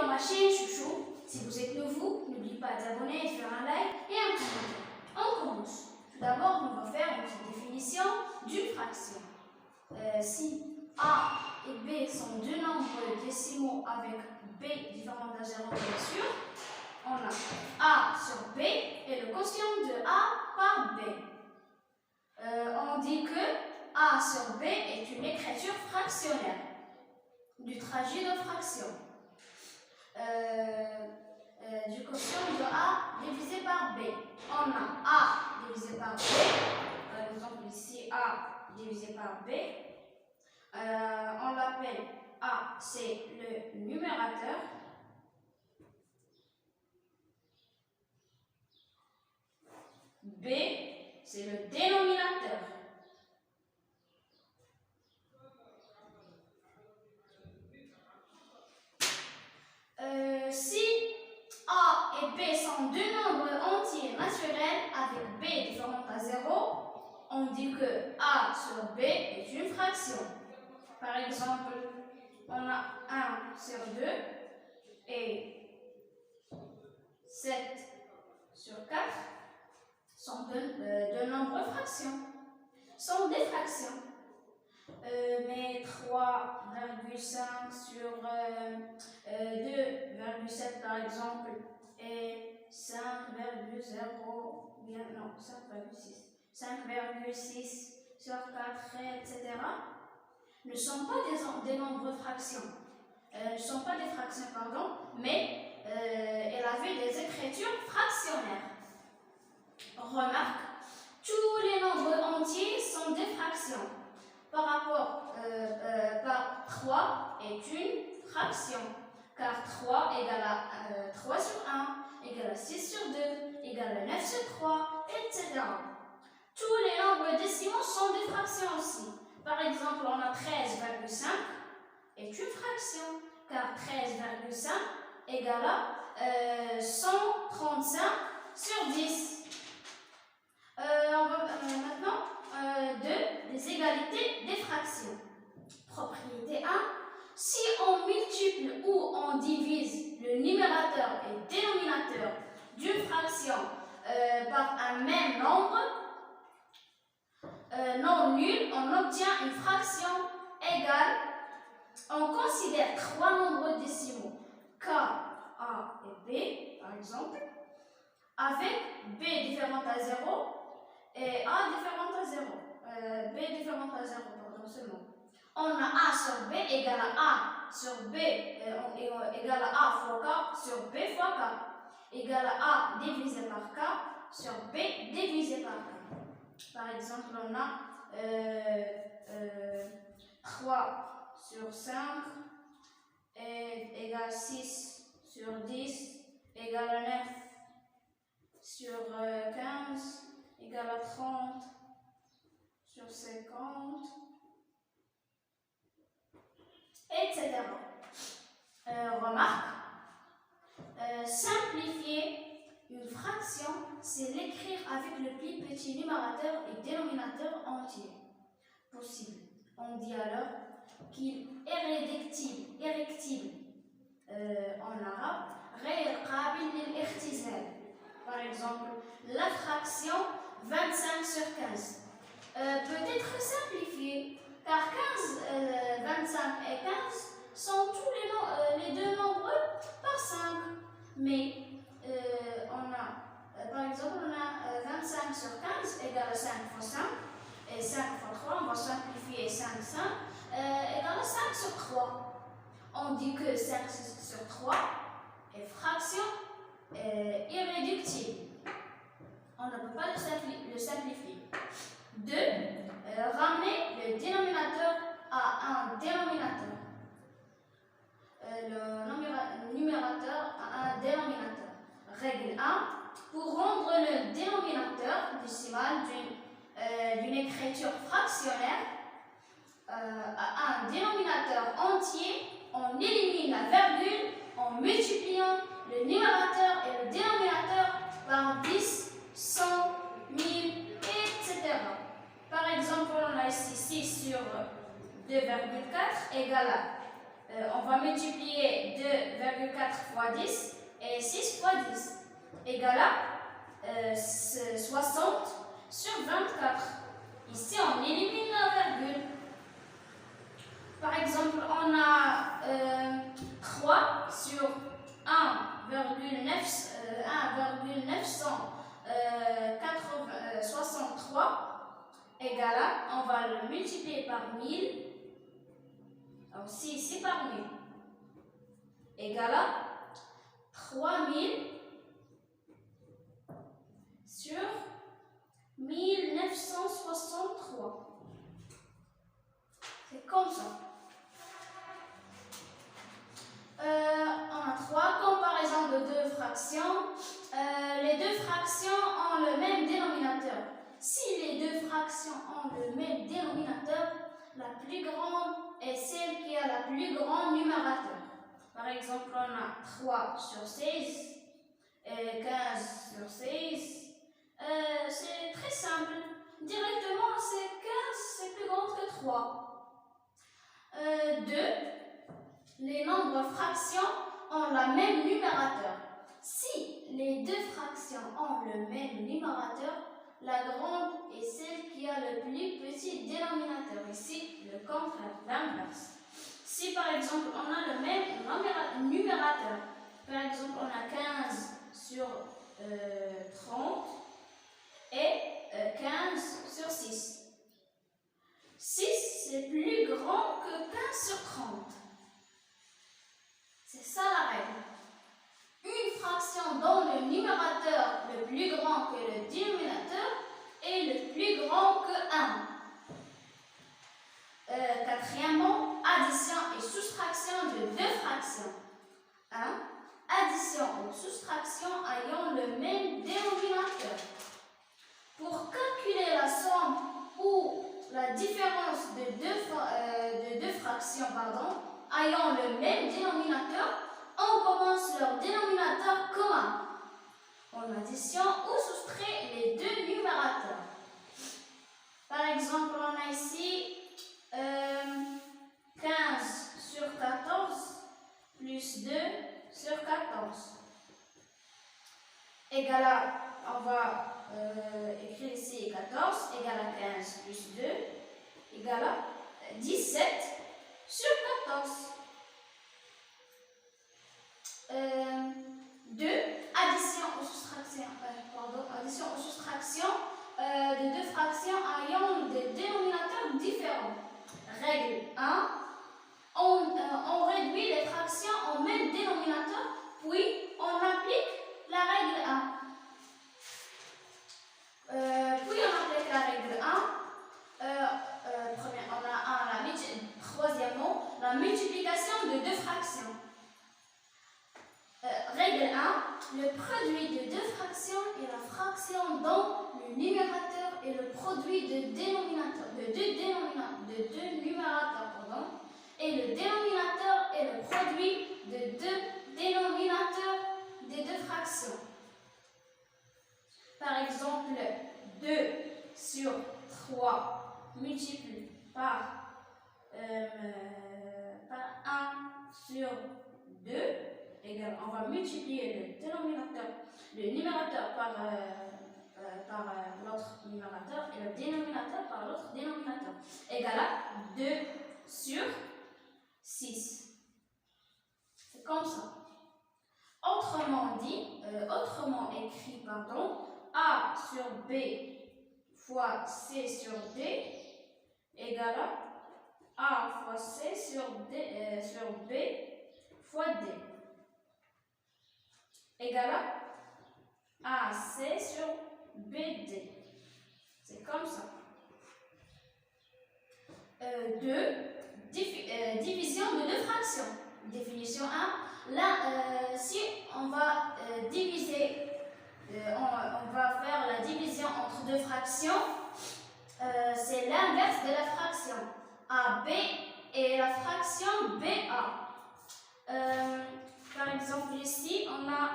dans ma chaîne Chouchou. Si vous êtes nouveau, n'oubliez pas d'abonner, de faire un like et un commentaire. On commence. Tout d'abord, on va faire une petite définition d'une fraction. Si A et B sont deux nombres décimaux avec B différent d'un zéro, bien sûr, on a A sur B et le quotient de A par B. On dit que A sur B est une écriture fractionnaire du trajet de fraction. Du quotient de A divisé par B. On a A divisé par B, par exemple ici A divisé par B. On l'appelle A, c'est le numérateur. B, c'est le dénominateur. Si A et B sont deux nombres entiers naturels avec B différent à 0, on dit que A sur B est une fraction. Par exemple, on a 1 sur 2 et 7 sur 4 sont de nombreuses fractions, sont des fractions. Mais 3,5 sur 2,7 par exemple et 5,0, bien non, 5,6 sur 4, etc. ne sont pas des nombreuses fractions. Ne sont pas des fractions, pardon, mais elle avait des écritures fractionnaires. Remarque, tous les nombres entiers sont des fractions. Par rapport par 3 est une fraction, car 3 égale à 3 sur 1, égale à 6 sur 2, égale à 9 sur 3, etc. Tous les nombres décimaux sont des fractions aussi. Par exemple, on a 13,5 est une fraction, car 13,5 égale à 135 sur 10. On va maintenant les égalités des fractions. Propriété 1. Si on multiplie ou on divise le numérateur et dénominateur d'une fraction par un même nombre non nul, on obtient une fraction égale. On considère trois nombres décimaux K, A et B, par exemple, avec B différent à 0 et A différent à 0. B différent à 0, pardon, seulement. On a A sur B égale à A sur B égale à A fois K sur B fois K égale à A divisé par K sur B divisé par K. Par exemple, on a 3 sur 5 égale 6 sur 10 égale à 9 sur 15 égale à 30 sur 50, etc. Remarque, simplifier une fraction, c'est l'écrire avec le plus petit numérateur et dénominateur entier possible. On dit alors qu'il est irréductible en arabe, غير قابل للاختزال. Par exemple, la fraction 25 sur 15 peut être simplifiée, car 25 et 15 sont tous les deux nombres par 5. Mais par exemple, on a 25 sur 15 égale à 5 fois 5, et 5 fois 3, on va simplifier 5 égale à 5 sur 3. On dit que 5 sur 3 est fraction irréductible. On ne peut pas le simplifier. 2. Ramener le dénominateur à un dénominateur. Le numérateur à un dénominateur. Règle 1. Pour rendre le dénominateur décimal d'une écriture fractionnaire à un dénominateur entier, on élimine la virgule en multipliant le numérateur et le dénominateur par 10, 100, 1000, etc. Par exemple, on a ici 6 sur 2,4 égale à on va multiplier 2,4 fois 10 et 6 fois 10 égale à 60 sur 24. Ici, on élimine la virgule. Par exemple, on a 3 sur 1,963 égale à, on va le multiplier par 1000, aussi ici par 1000, égale à 3000 sur 1963. C'est comme ça. On a 3 comparaisons de deux fractions. Les deux fractions ont le même dénominateur. Si les deux fractions ont le même dénominateur, la plus grande est celle qui a la plus grand numérateur. Par exemple, on a 3 sur 16 et 15 sur 16. C'est très simple. Directement, c'est 15, c'est plus grand que 3. 2. Les nombres fractions ont le même numérateur. Si les deux fractions ont le même numérateur, la grande est celle qui a le plus petit dénominateur. Ici, le contraire, l'inverse. Si par exemple, on a le même numérateur, par exemple, on a 15 sur 30 et 15 sur 6. 6, c'est plus grand que 15 sur 30. C'est ça la règle. Une fraction dont le numérateur le plus grand que le dénominateur est le plus grand que 1. Quatrièmement, addition et soustraction de deux fractions. 1. Addition ou soustraction ayant le même dénominateur. Pour calculer la somme ou la différence de deux fractions ayant le même dénominateur, on commence leur dénominateur commun. On additionne ou soustrait les deux numérateurs. Par exemple, on a ici 15 sur 14 plus 2 sur 14 égale à, on va écrire ici 14 égale à 15 plus 2 égale à 17 sur 14. 2. Addition ou soustraction de deux fractions ayant des dénominateurs différents. Règle 1. On réduit les fractions au même dénominateur, puis on applique la règle 1. Troisièmement, la multiplication de deux fractions. Règle 1. Le produit de deux fractions est la fraction dont le numérateur est le produit de deux numérateurs. Et le dénominateur est le produit de deux dénominateurs des deux fractions. Par exemple, 2 sur 3 multiplié par 1 sur 2 égale, on va multiplier le numérateur par l'autre numérateur et le dénominateur par l'autre dénominateur égale à 2 sur 6. C'est comme ça. Autrement écrit, A sur B fois C sur D égale à A fois C sur B fois D égale à AC sur BD. C'est comme ça. 2. Division de deux fractions. Définition 1. Là, si on va diviser, on va faire la division entre deux fractions, c'est l'inverse de la fraction. AB et la fraction BA. Par exemple, ici, on a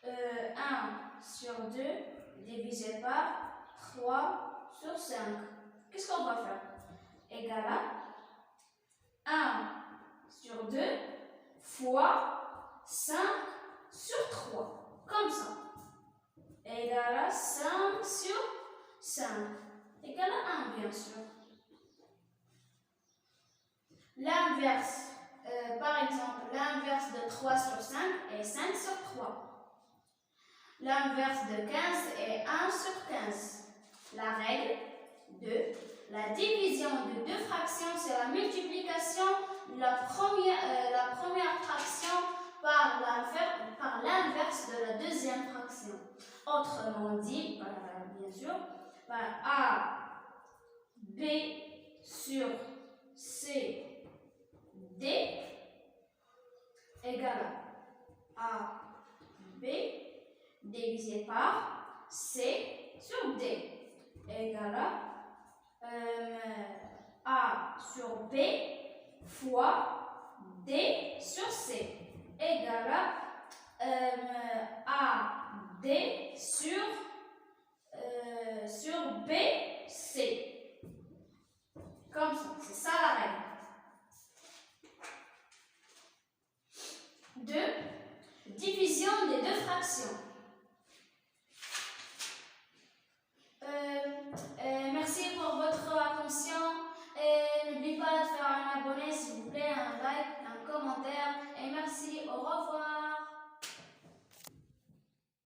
1 sur 2 divisé par 3 sur 5. Qu'est-ce qu'on va faire? Égal à 1 sur 2 fois 5 sur 3. Comme ça. Égale à 5 sur 5. Égale à 1, bien sûr. L'inverse, par exemple, l'inverse de 3 sur 5 est 5 sur 3. L'inverse de 15 est 1 sur 15. La règle de la division de deux fractions, c'est la multiplication de la première fraction par l'inverse de la deuxième fraction. Autrement dit, bien sûr, A, B sur C, D égale à B divisé par C sur D égale à sur B fois D sur C égale à D sur B C. Comme ça, c'est ça la règle. 2. Division des deux fractions.